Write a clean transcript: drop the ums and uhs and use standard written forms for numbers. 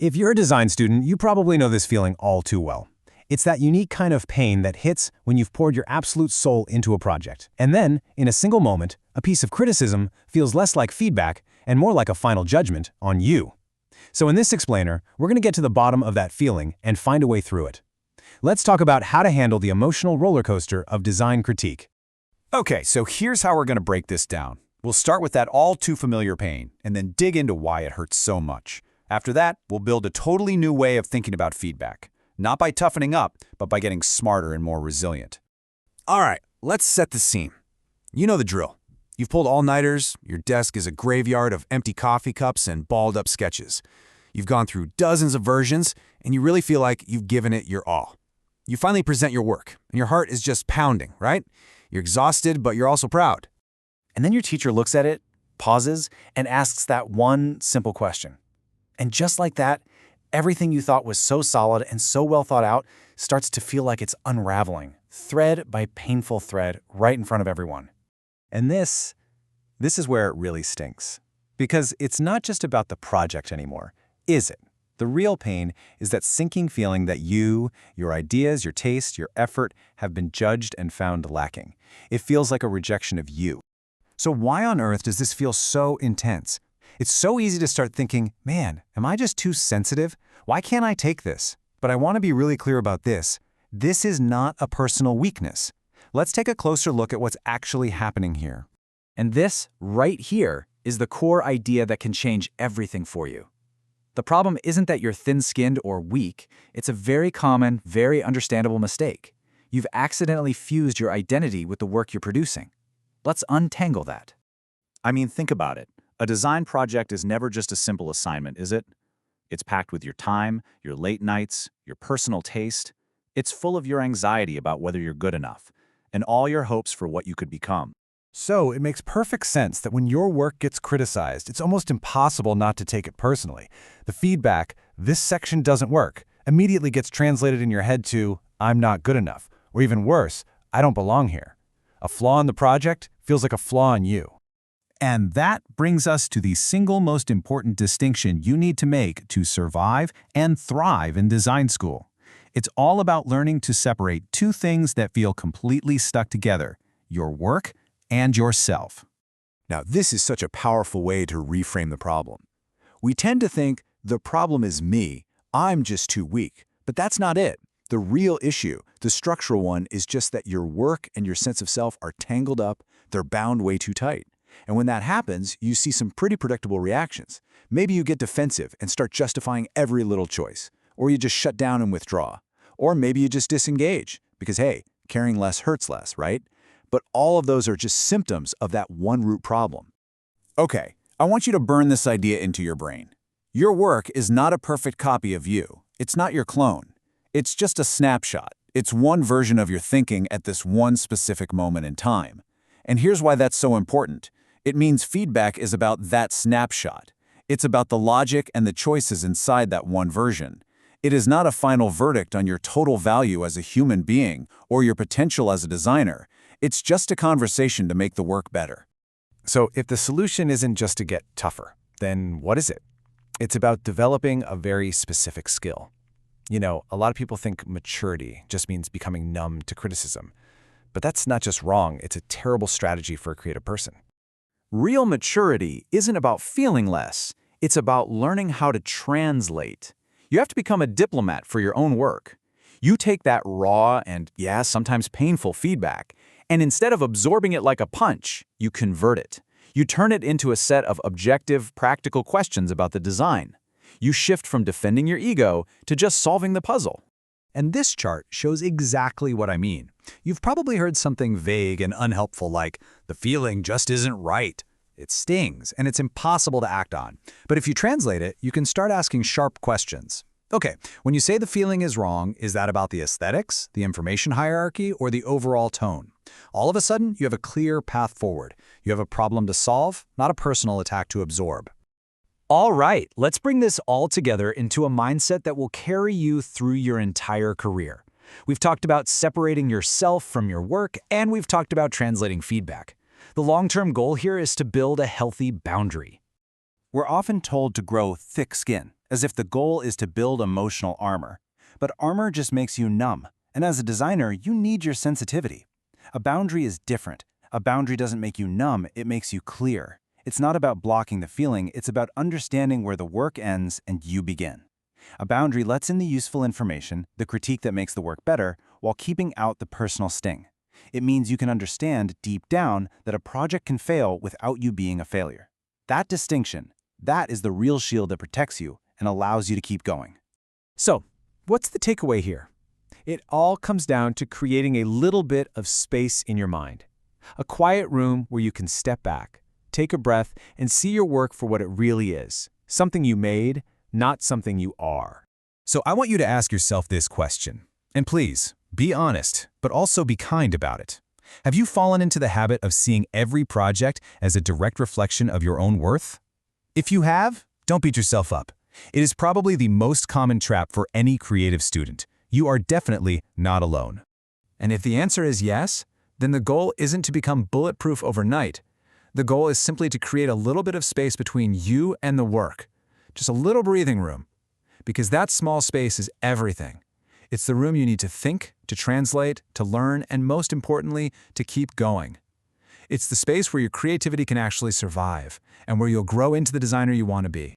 If you're a design student, you probably know this feeling all too well. It's that unique kind of pain that hits when you've poured your absolute soul into a project. And then, in a single moment, a piece of criticism feels less like feedback and more like a final judgment on you. So in this explainer, we're going to get to the bottom of that feeling and find a way through it. Let's talk about how to handle the emotional roller coaster of design critique. Okay, so here's how we're going to break this down. We'll start with that all too familiar pain, and then dig into why it hurts so much. After that, we'll build a totally new way of thinking about feedback. Not by toughening up, but by getting smarter and more resilient. All right, let's set the scene. You know the drill. You've pulled all-nighters, your desk is a graveyard of empty coffee cups and balled-up sketches. You've gone through dozens of versions, and you really feel like you've given it your all. You finally present your work, and your heart is just pounding, right? You're exhausted, but you're also proud. And then your teacher looks at it, pauses, and asks that one simple question. And just like that, everything you thought was so solid and so well thought out starts to feel like it's unraveling, thread by painful thread, right in front of everyone. And this is where it really stinks. Because it's not just about the project anymore, is it? The real pain is that sinking feeling that you, your ideas, your taste, your effort have been judged and found lacking. It feels like a rejection of you. So why on earth does this feel so intense? It's so easy to start thinking, man, am I just too sensitive? Why can't I take this? But I want to be really clear about this. This is not a personal weakness. Let's take a closer look at what's actually happening here. And this, right here, is the core idea that can change everything for you. The problem isn't that you're thin-skinned or weak. It's a very common, very understandable mistake. You've accidentally fused your identity with the work you're producing. Let's untangle that. I mean, think about it. A design project is never just a simple assignment, is it? It's packed with your time, your late nights, your personal taste. It's full of your anxiety about whether you're good enough, and all your hopes for what you could become. So it makes perfect sense that when your work gets criticized, it's almost impossible not to take it personally. The feedback, "this section doesn't work," immediately gets translated in your head to, "I'm not good enough," or even worse, "I don't belong here." A flaw in the project feels like a flaw in you. And that brings us to the single most important distinction you need to make to survive and thrive in design school. It's all about learning to separate two things that feel completely stuck together: your work and yourself. Now, this is such a powerful way to reframe the problem. We tend to think, the problem is me, I'm just too weak. But that's not it. The real issue, the structural one, is just that your work and your sense of self are tangled up, they're bound way too tight. And when that happens, you see some pretty predictable reactions. Maybe you get defensive and start justifying every little choice. Or you just shut down and withdraw. Or maybe you just disengage, because hey, caring less hurts less, right? But all of those are just symptoms of that one root problem. Okay, I want you to burn this idea into your brain. Your work is not a perfect copy of you. It's not your clone. It's just a snapshot. It's one version of your thinking at this one specific moment in time. And here's why that's so important. It means feedback is about that snapshot. It's about the logic and the choices inside that one version. It is not a final verdict on your total value as a human being or your potential as a designer. It's just a conversation to make the work better. So if the solution isn't just to get tougher, then what is it? It's about developing a very specific skill. You know, a lot of people think maturity just means becoming numb to criticism. But that's not just wrong, it's a terrible strategy for a creative person. Real maturity isn't about feeling less. It's about learning how to translate. You have to become a diplomat for your own work. You take that raw and, yeah, sometimes painful feedback, and instead of absorbing it like a punch, you convert it. You turn it into a set of objective, practical questions about the design. You shift from defending your ego to just solving the puzzle. And this chart shows exactly what I mean. You've probably heard something vague and unhelpful like, the feeling just isn't right. It stings, and it's impossible to act on. But if you translate it, you can start asking sharp questions. Okay, when you say the feeling is wrong, is that about the aesthetics, the information hierarchy, or the overall tone? All of a sudden, you have a clear path forward. You have a problem to solve, not a personal attack to absorb. All right, let's bring this all together into a mindset that will carry you through your entire career. We've talked about separating yourself from your work, and we've talked about translating feedback. The long-term goal here is to build a healthy boundary. We're often told to grow thick skin, as if the goal is to build emotional armor. But armor just makes you numb, and as a designer, you need your sensitivity. A boundary is different. A boundary doesn't make you numb, it makes you clear. It's not about blocking the feeling, it's about understanding where the work ends and you begin. A boundary lets in the useful information, the critique that makes the work better, while keeping out the personal sting. It means you can understand deep down that a project can fail without you being a failure. That distinction, that is the real shield that protects you and allows you to keep going. So, what's the takeaway here? It all comes down to creating a little bit of space in your mind. A quiet room where you can step back, take a breath, and see your work for what it really is. Something you made, not something you are. So I want you to ask yourself this question. And please, be honest, but also be kind about it. Have you fallen into the habit of seeing every project as a direct reflection of your own worth? If you have, don't beat yourself up. It is probably the most common trap for any creative student. You are definitely not alone. And if the answer is yes, then the goal isn't to become bulletproof overnight. The goal is simply to create a little bit of space between you and the work. Just a little breathing room. Because that small space is everything. It's the room you need to think, to translate, to learn, and most importantly, to keep going. It's the space where your creativity can actually survive, and where you'll grow into the designer you want to be.